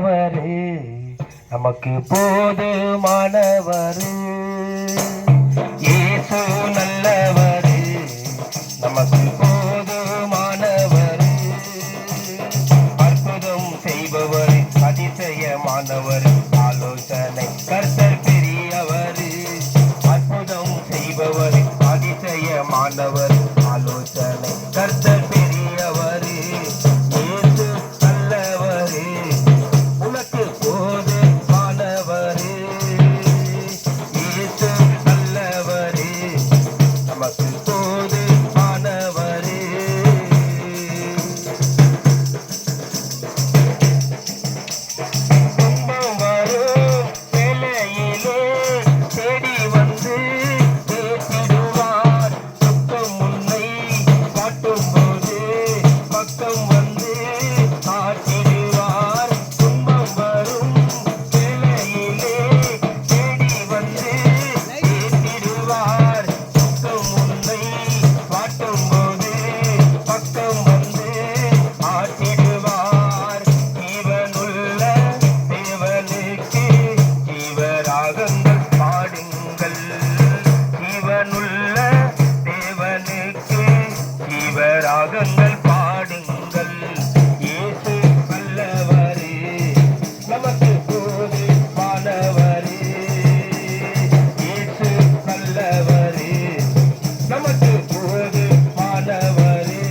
நல்லவரே, நமக்கு போதுமானவரே. இயேசு நல்லவரே, நமக்கு போதுமானவரே. அற்புதம் செய்பவர், அதிசயமானவர், ஆலோசனை கர்த்தர் பெரியவர். அற்புதம் செய்பவர், அதிசயமானவர், ஆலோசனை கர்த்தர் பெரியவர். இயேசு நல்லவரே, உனக்கு போதுமானவரே. இயேசு நல்லவரே, நமக்கு போதுமானவரே. துன்பம் வரும் வேளையிலே தேடி வந்து தேற்றிடுவார். துக்கம் உன்னை காட்டும்போது பக்கம் வந்து ஆற்றிடுவார். துன்பம் வரும் வேளையிலே தேடி வந்து தேற்றிடுவார். துக்கம் உன்னை காட்டும்போது பக்கம் வந்து ஆற்றிடுவார். ஜீவனுள்ள தேவனுக்கு ஜீவராகங்கள் பாடுங்கள். ஜீவனுள்ள தேவனுக்கு ஜீவராகங்கள் பாடுங்கள். இயேசு நல்லவரே, நமக்கு போதுமானவரே. இயேசு நல்லவரே, நமக்கு போதுமானவரே.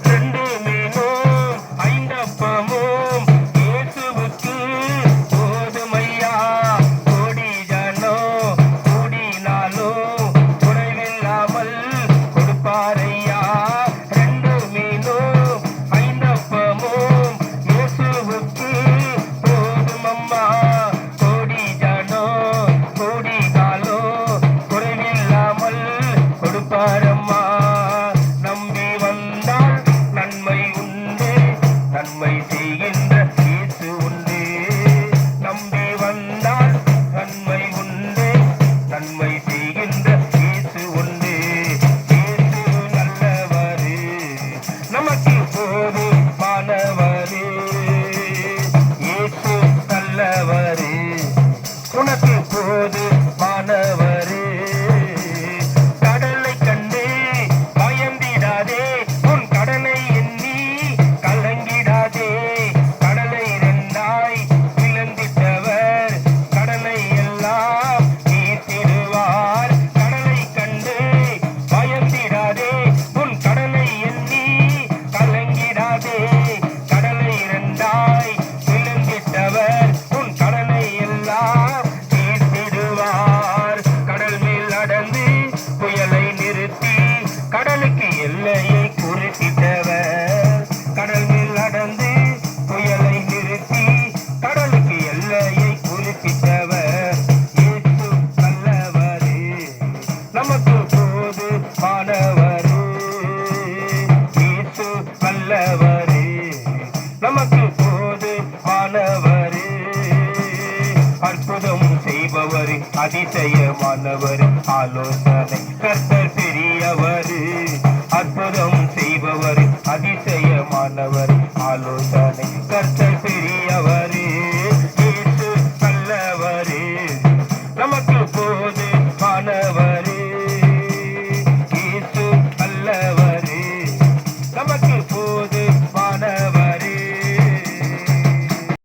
ரெண்டு மீனும் ஐந்தப்பமும் இயேசுவுக்கு போதுமையா. கோடி ஜனம் கூடினாலும் குறைவில்லாமல் கொடுப்பாரையா. ரெண்டு மீனும் ஐந்தப்பமும் இயேசுவுக்கு போதுமம்மா. கோடி ஜனம் கூடினாலும் குறைவில்லாமல் கொடுப்பாரம்மா. நம்பி வந்தால் நன்மை உண்டு, நன்மை செய்கின்ற இயேசு உண்டு. நம்பி வந்தால் நன்மை உண்டு, நன்மை செய்கின்ற இயேசு உண்டு. இயேசு நல்லவரே, நமக்கு போதுமானவரே. இயேசு நல்லவரே, உனக்கு போதுமானவரே. கடலை கண்டு பயந்திடாதே, உன் கடலை எண்ணி கலங்கிடாதே. கடலை இரண்டாய் பிளந்திட்டவர் கடலை எல்லாம் நீத்திடுவார். கடலை கண்டு பயந்திடாதே, உன் கடலை எண்ணி கலங்கிடாதே. கடலை இரண்டாய் பிளந்திட்டவர் உன் கடலை எல்லாம் நீத்திடுவார். கடல் மேல் நடந்து புயலை நிறுத்தி கடலுக்கு எல்லையை குறிப்பிட்டவர். கடல் மேல் நடந்து புயலை நிறுத்தி கடலுக்கு எல்லையை குறிப்பிட்டவர். இயேசு நல்லவரே, நமக்கு போதுமானவரே. இயேசு நல்லவரே, நமக்கு போதுமானவரே. அற்புதம் செய்பவர், அதிசயமானவர், ஆலோசனை